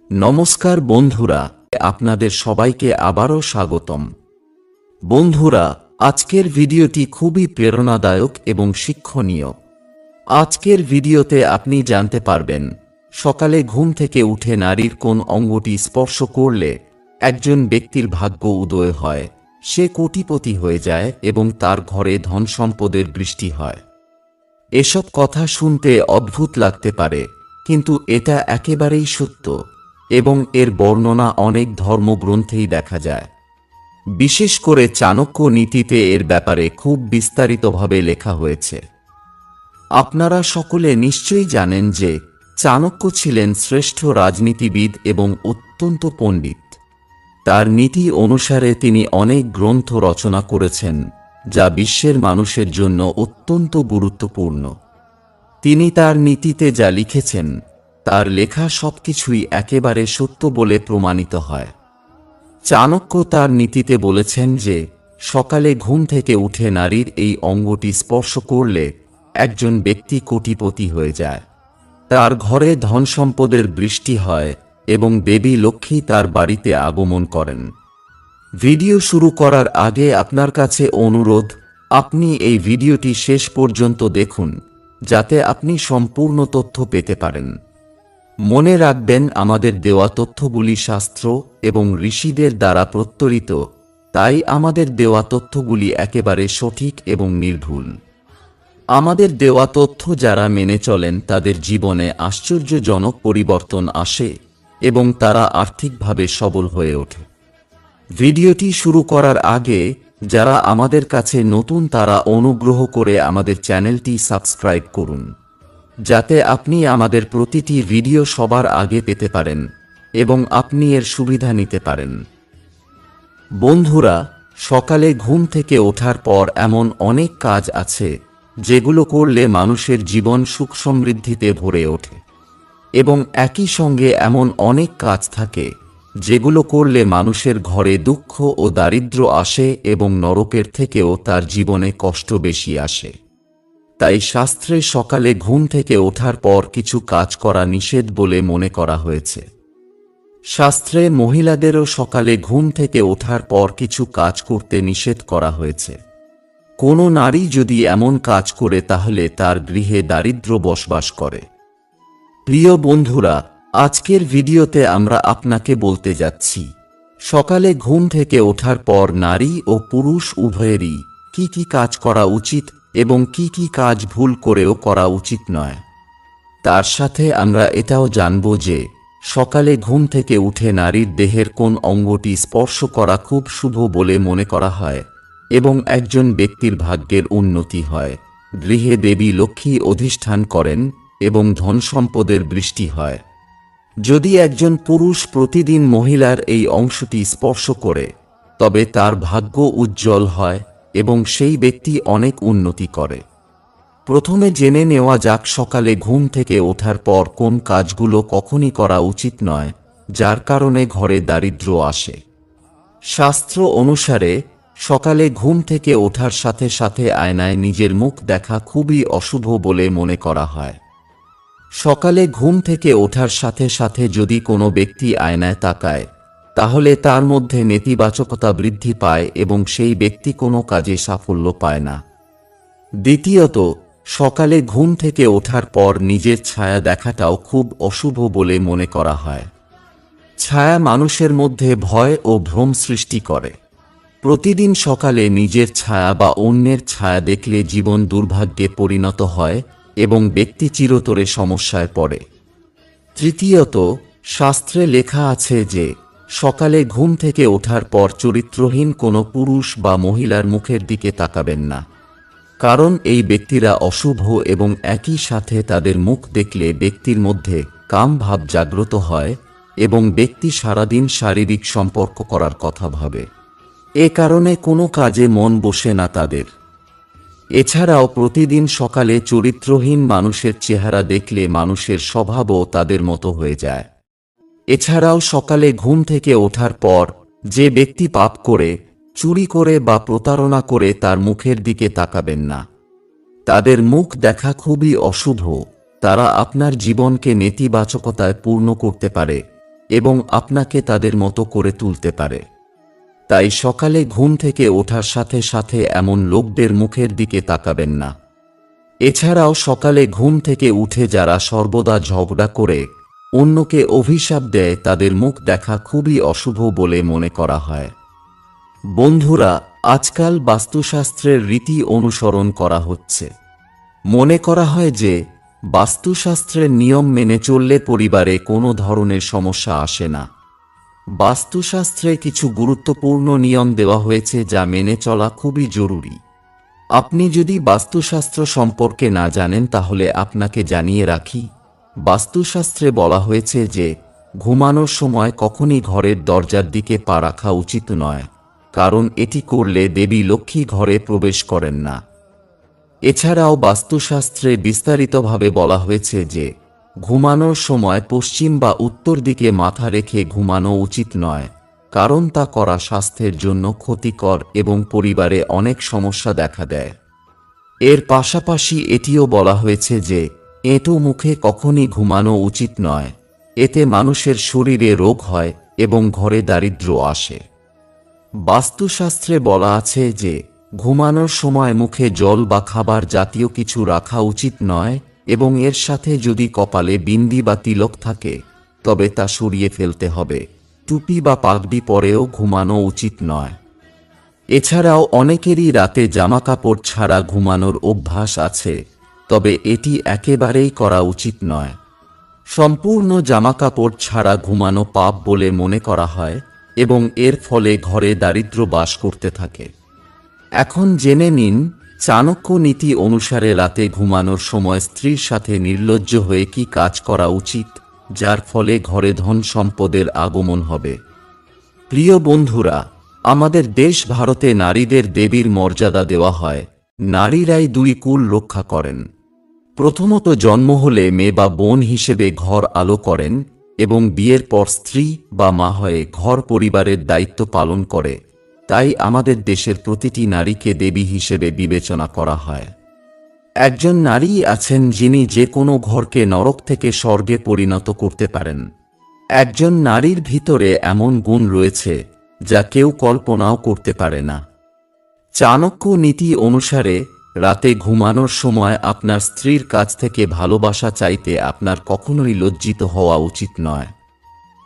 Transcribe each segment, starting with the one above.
নমস্কার বন্ধুরা, আপনাদের সবাইকে আবারও স্বাগতম। বন্ধুরা, আজকের ভিডিওটি খুবই প্রেরণাদায়ক এবং শিক্ষণীয়। আজকের ভিডিওতে আপনি জানতে পারবেন সকালে ঘুম থেকে উঠে নারীর কোন অঙ্গটি স্পর্শ করলে একজন ব্যক্তির ভাগ্য উদয় হয়, সে কোটিপতি হয়ে যায় এবং তার ঘরে ধন সম্পদের বৃষ্টি হয়। এসব কথা শুনতে অদ্ভুত লাগতে পারে, কিন্তু এটা একেবারেই সত্য এবং এর বর্ণনা অনেক ধর্মগ্রন্থেই দেখা যায়। বিশেষ করে চাণক্য নীতিতে এর ব্যাপারে খুব বিস্তারিতভাবে লেখা হয়েছে। আপনারা সকলে নিশ্চয়ই জানেন যে চাণক্য ছিলেন শ্রেষ্ঠ রাজনীতিবিদ এবং অত্যন্ত পণ্ডিত। তার নীতি অনুসারে তিনি অনেক গ্রন্থ রচনা করেছেন, যা বিশ্বের মানুষের জন্য অত্যন্ত গুরুত্বপূর্ণ। তিনি তার নীতিতে যা লিখেছেন তার লেখা সবকিছুই একেবারে সত্য বলে প্রমাণিত হয়। চাণক্য তার নীতিতে বলেছেন যে সকালে ঘুম থেকে উঠে নারীর এই অঙ্গটি স্পর্শ করলে একজন ব্যক্তি কোটিপতি হয়ে যায়, তার ঘরে ধন সম্পদের বৃষ্টি হয় এবং দেবী লক্ষ্মী তার বাড়িতে আগমন করেন। ভিডিও শুরু করার আগে আপনার কাছে অনুরোধ, আপনি এই ভিডিওটি শেষ পর্যন্ত দেখুন, যাতে আপনি সম্পূর্ণ তথ্য পেতে পারেন। মনে রাখবেন, আমাদের দেওয়া তথ্যগুলি শাস্ত্র এবং ঋষিদের দ্বারা প্রত্যরিত, তাই আমাদের দেওয়া তথ্যগুলি একেবারে সঠিক এবং নির্ভুল। আমাদের দেওয়া তথ্য যারা মেনে চলেন তাদের জীবনে আশ্চর্যজনক পরিবর্তন আসে এবং তারা আর্থিকভাবে সবল হয়ে ওঠে। ভিডিওটি শুরু করার আগে যারা আমাদের কাছে নতুন তারা অনুগ্রহ করে আমাদের চ্যানেলটি সাবস্ক্রাইব করুন, যাতে আপনি আমাদের প্রতিটি ভিডিও সবার আগে পেতে পারেন এবং আপনি এর সুবিধা নিতে পারেন। বন্ধুরা, সকালে ঘুম থেকে ওঠার পর এমন অনেক কাজ আছে যেগুলো করলে মানুষের জীবন সুখ সমৃদ্ধিতে ভরে ওঠে, এবং একই সঙ্গে এমন অনেক কাজ থাকে যেগুলো করলে মানুষের ঘরে দুঃখ ও দারিদ্র্য আসে এবং নরকের থেকেও তার জীবনে কষ্ট বেশি আসে। তাই শাস্ত্রে সকালে ঘুম থেকে ওঠার পর কিছু কাজ করা নিষেধ বলে মনে করা হয়েছে। শাস্ত্রে মহিলাদেরও সকালে ঘুম থেকে ওঠার পর কিছু কাজ করতে নিষেধ করা হয়েছে। কোনো নারী যদি এমন কাজ করে তাহলে তার গৃহে দারিদ্র্য বসবাস করে। প্রিয় বন্ধুরা, আজকের ভিডিওতে আমরা আপনাকে বলতে যাচ্ছি সকালে ঘুম থেকে ওঠার পর নারী ও পুরুষ উভয়েরই কি কি কাজ করা উচিত এবং কি কি কাজ ভুল করেও করা উচিত নয়। তার সাথে আমরা এটাও জানব যে সকালে ঘুম থেকে উঠে নারীর দেহের কোন অঙ্গটি স্পর্শ করা খুব শুভ বলে মনে করা হয় এবং একজন ব্যক্তির ভাগ্যের উন্নতি হয়, গৃহে দেবী লক্ষ্মী অধিষ্ঠান করেন এবং ধন সম্পদের বৃষ্টি হয়। যদি একজন পুরুষ প্রতিদিন মহিলার এই অংশটি স্পর্শ করে, তবে তার ভাগ্য উজ্জ্বল হয় এবং সেই ব্যক্তি অনেক উন্নতি করে। প্রথমে জেনে নেওয়া যাক সকালে ঘুম থেকে ওঠার পর কোন কাজগুলো কখনই করা উচিত নয়, যার কারণে ঘরে দারিদ্র্য আসে। শাস্ত্র অনুসারে সকালে ঘুম থেকে ওঠার সাথে সাথে আয়নায় নিজের মুখ দেখা খুবই অশুভ বলে মনে করা হয়। সকালে ঘুম থেকে ওঠার সাথে সাথে যদি কোনো ব্যক্তি আয়নায় তাকায়, তাহলে তার মধ্যে নেতিবাচকতা বৃদ্ধি পায় এবং সেই ব্যক্তি কোনো কাজে সাফল্য পায় না। দ্বিতীয়ত, সকালে ঘুম থেকে ওঠার পর নিজের ছায়া দেখাটাও খুব অশুভ বলে মনে করা হয়। ছায়া মানুষের মধ্যে ভয় ও ভ্রম সৃষ্টি করে। প্রতিদিন সকালে নিজের ছায়া বা অন্যের ছায়া দেখলে জীবন দুর্ভাগ্যে পরিণত হয় এবং ব্যক্তি চিরতরে সমস্যায় পড়ে। তৃতীয়ত, শাস্ত্রে লেখা আছে যে সকালে ঘুম থেকে ওঠার পর চরিত্রহীন কোনো পুরুষ বা মহিলার মুখের দিকে তাকাবেন না, কারণ এই ব্যক্তিরা অশুভ এবং একই সাথে তাদের মুখ দেখলে ব্যক্তির মধ্যে কাম ভাব জাগ্রত হয় এবং ব্যক্তি সারাদিন শারীরিক সম্পর্ক করার কথা ভাবে। এ কারণে কোনো কাজে মন বসে না তাদের। এছাড়াও প্রতিদিন সকালে চরিত্রহীন মানুষের চেহারা দেখলে মানুষের স্বভাবও তাদের মতো হয়ে যায়। এছাড়াও সকালে ঘুম থেকে ওঠার পর যে ব্যক্তি পাপ করে, চুরি করে বা প্রতারণা করে তার মুখের দিকে তাকাবেন না। তাদের মুখ দেখা খুবই অশুভ। তারা আপনার জীবনকে নেতিবাচকতায় পূর্ণ করতে পারে এবং আপনাকে তাদের মতো করে তুলতে পারে। তাই সকালে ঘুম থেকে ওঠার সাথে সাথে এমন লোকদের মুখের দিকে তাকাবেন না। এছাড়াও সকালে ঘুম থেকে উঠে যারা সর্বদা ঝগড়া করে অন্যকে অভিশাপ দেয় তাদের মুখ দেখা খুবই অশুভ বলে মনে করা হয়। বন্ধুরা, আজকাল বাস্তুশাস্ত্রের রীতি অনুসরণ করা হচ্ছে। মনে করা হয় যে বাস্তুশাস্ত্রের নিয়ম মেনে চললে পরিবারে কোনো ধরনের সমস্যা আসে না। বাস্তুশাস্ত্রে কিছু গুরুত্বপূর্ণ নিয়ম দেওয়া হয়েছে যা মেনে চলা খুবই জরুরি। আপনি যদি বাস্তুশাস্ত্র সম্পর্কে না জানেন তাহলে আপনাকে জানিয়ে রাখি, বাস্তুশাস্ত্রে বলা হয়েছে যে ঘুমানোর সময় কখনই ঘরের দরজার দিকে পা রাখা উচিত নয়, কারণ এটি করলে দেবী লক্ষ্মী ঘরে প্রবেশ করেন না। এছাড়াও বাস্তুশাস্ত্রে বিস্তারিতভাবে বলা হয়েছে যে ঘুমানোর সময় পশ্চিম বা উত্তর দিকে মাথা রেখে ঘুমানো উচিত নয়, কারণ তা করা স্বাস্থ্যের জন্য ক্ষতিকর এবং পরিবারে অনেক সমস্যা দেখা দেয়। এর পাশাপাশি এটিও বলা হয়েছে যে এঁটো মুখে কখনই ঘুমানো উচিত নয়, এতে মানুষের শরীরে রোগ হয় এবং ঘরে দারিদ্র্য আসে। বাস্তুশাস্ত্রে বলা আছে যে ঘুমানোর সময় মুখে জল বা খাবার জাতীয় কিছু রাখা উচিত নয় এবং এর সাথে যদি কপালে বিন্দি বা তিলক থাকে তবে তা সরিয়ে ফেলতে হবে। টুপি বা পাগড়ি পরেও ঘুমানো উচিত নয়। এছাড়াও অনেকেরই রাতে জামাকাপড় ছাড়া ঘুমানোর অভ্যাস আছে, তবে এটি একেবারেই করা উচিত নয়। সম্পূর্ণ জামাকাপড় ছাড়া ঘুমানো পাপ বলে মনে করা হয় এবং এর ফলে ঘরে দারিদ্র্য বাস করতে থাকে। এখন জেনে নিন চাণক্য নীতি অনুসারে রাতে ঘুমানোর সময় স্ত্রীর সাথে নির্লজ্জ হয়ে কি কাজ করা উচিত, যার ফলে ঘরে ধন সম্পদের আগমন হবে। প্রিয় বন্ধুরা, আমাদের দেশ ভারতে নারীদের দেবীর মর্যাদা দেওয়া হয়। নারীরাই দুই কুল রক্ষা করেন। প্রথমত জন্ম হলে মেয়ে বা বোন হিসেবে ঘর আলো করেন এবং বিয়ের পর স্ত্রী বা মা হয়ে ঘর পরিবারের দায়িত্ব পালন করে। তাই আমাদের দেশের প্রতিটি নারীকে দেবী হিসেবে বিবেচনা করা হয়। একজন নারী আছেন যিনি যে কোনো ঘরকে নরক থেকে স্বর্গে পরিণত করতে পারেন। একজন নারীর ভিতরে এমন গুণ রয়েছে যা কেউ কল্পনাও করতে পারে না। চাণক্য নীতি অনুসারে রাতে ঘুমানোর সময় আপনার স্ত্রীর কাছ থেকে ভালোবাসা চাইতে আপনার কখনোই লজ্জিত হওয়া উচিত নয়,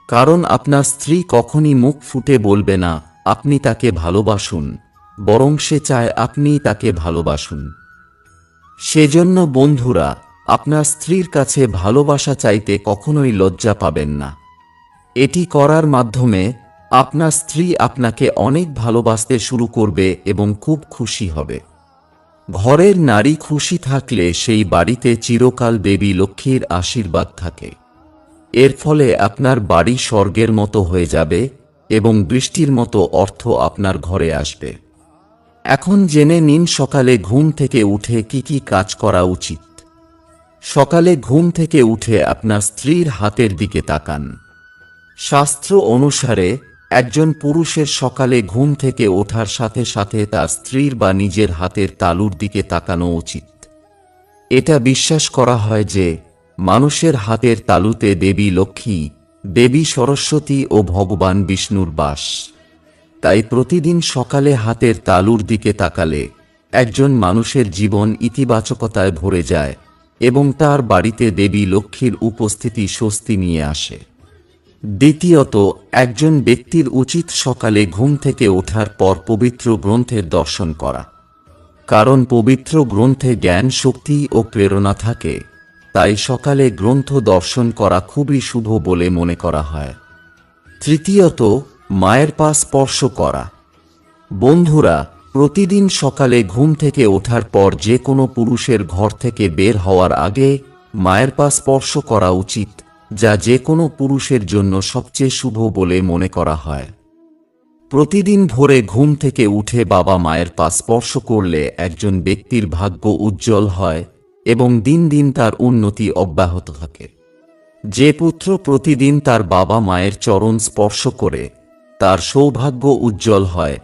কারণ আপনার স্ত্রী কখনই মুখ ফুটে বলবে না আপনি তাকে ভালোবাসুন, বরং সে চায় আপনি তাকে ভালোবাসুন। সেজন্য বন্ধুরা, আপনার স্ত্রীর কাছে ভালোবাসা চাইতে কখনোই লজ্জা পাবেন না। এটি করার মাধ্যমে আপনার স্ত্রী আপনাকে অনেক ভালোবাসতে শুরু করবে এবং খুব খুশি হবে। ঘরের নারী খুশি থাকলে সেই বাড়িতে চিরকাল দেবী লক্ষ্মীর আশীর্বাদ থাকে। এর ফলে আপনার বাড়ি স্বর্গের মতো হয়ে যাবে এবং বৃষ্টির মতো অর্থ আপনার ঘরে আসবে। এখন জেনে নিন সকালে ঘুম থেকে উঠে কি কি কাজ করা উচিত। সকালে ঘুম থেকে উঠে আপনার স্ত্রীর হাতের দিকে তাকান। শাস্ত্র অনুসারে একজন পুরুষের সকালে ঘুম থেকে ওঠার সাথে সাথে তার স্ত্রীর বা নিজের হাতের তালুর দিকে তাকানো উচিত। এটা বিশ্বাস করা হয় যে মানুষের হাতের তালুতে দেবী লক্ষ্মী, দেবী সরস্বতী ও ভগবান বিষ্ণুর বাস। তাই প্রতিদিন সকালে হাতের তালুর দিকে তাকালে একজন মানুষের জীবন ইতিবাচকতায় ভরে যায় এবং তার বাড়িতে দেবী লক্ষ্মীর উপস্থিতি স্বস্তি নিয়ে আসে। দ্বিতীয়ত, একজন ব্যক্তির উচিত সকালে ঘুম থেকে ওঠার পর পবিত্র গ্রন্থের দর্শন করা, কারণ পবিত্র গ্রন্থে জ্ঞান, শক্তি ও প্রেরণা থাকে। তাই সকালে গ্রন্থ দর্শন করা খুবই শুভ বলে মনে করা হয়। তৃতীয়ত, মায়ের পা স্পর্শ করা। বন্ধুরা, প্রতিদিন সকালে ঘুম থেকে ওঠার পর যে কোনো পুরুষের ঘর থেকে বের হওয়ার আগে মায়ের পা স্পর্শ করা উচিত, যা যে কোনো পুরুষের জন্য সবচেয়ে শুভ বলে মনে করা হয়। প্রতিদিন ভোরে ঘুম থেকে উঠে বাবা মায়ের পা স্পর্শ করলে একজন ব্যক্তির ভাগ্য উজ্জ্বল হয় এবং দিন দিন তার উন্নতি অব্যাহত থাকে। যে পুত্র প্রতিদিন তার বাবা মায়ের চরণ স্পর্শ করে তার সৌভাগ্য উজ্জ্বল হয়,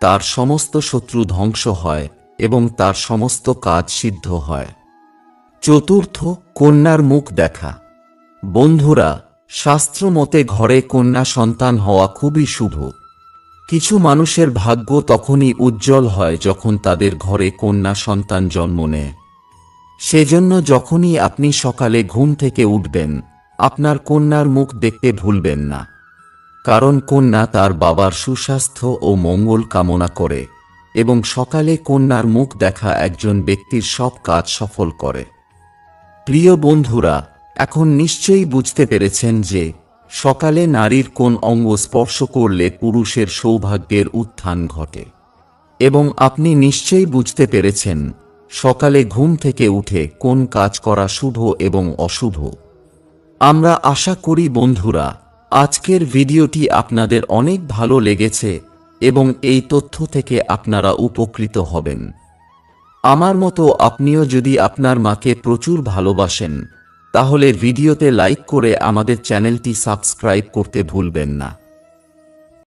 তার সমস্ত শত্রু ধ্বংস হয় এবং তার সমস্ত কাজ সিদ্ধ হয়। চতুর্থ, কন্যার মুখ দেখা। বন্ধুরা, শাস্ত্রমতে ঘরে কন্যা সন্তান হওয়া খুবই শুভ। কিছু মানুষের ভাগ্য তখনই উজ্জ্বল হয় যখন তাদের ঘরে কন্যা সন্তান জন্ম নেয়। সেজন্য যখনই আপনি সকালে ঘুম থেকে উঠবেন, আপনার কন্যার মুখ দেখতে ভুলবেন না। কারণ কন্যা তার বাবার সুস্বাস্থ্য ও মঙ্গল কামনা করে এবং সকালে কন্যার মুখ দেখা একজন ব্যক্তির সব কাজ সফল করে। প্রিয় বন্ধুরা, এখন নিশ্চয়ই বুঝতে পেরেছেন যে সকালে নারীর কোন অঙ্গ স্পর্শ করলে পুরুষের সৌভাগ্যের উত্থান ঘটে। এবং আপনি নিশ্চয়ই বুঝতে পেরেছেন সকালে ঘুম থেকে উঠে কোন কাজ করা শুভ এবং অশুভ। আমরা আশা করি বন্ধুরা, আজকের ভিডিওটি আপনাদের অনেক ভালো লেগেছে এবং এই তথ্য থেকে আপনারা উপকৃত হবেন। আমার মতো আপনিও যদি আপনার মাকে প্রচুর ভালোবাসেন, তাহলে ভিডিওতে লাইক করে আমাদের চ্যানেলটি সাবস্ক্রাইব করতে ভুলবেন না।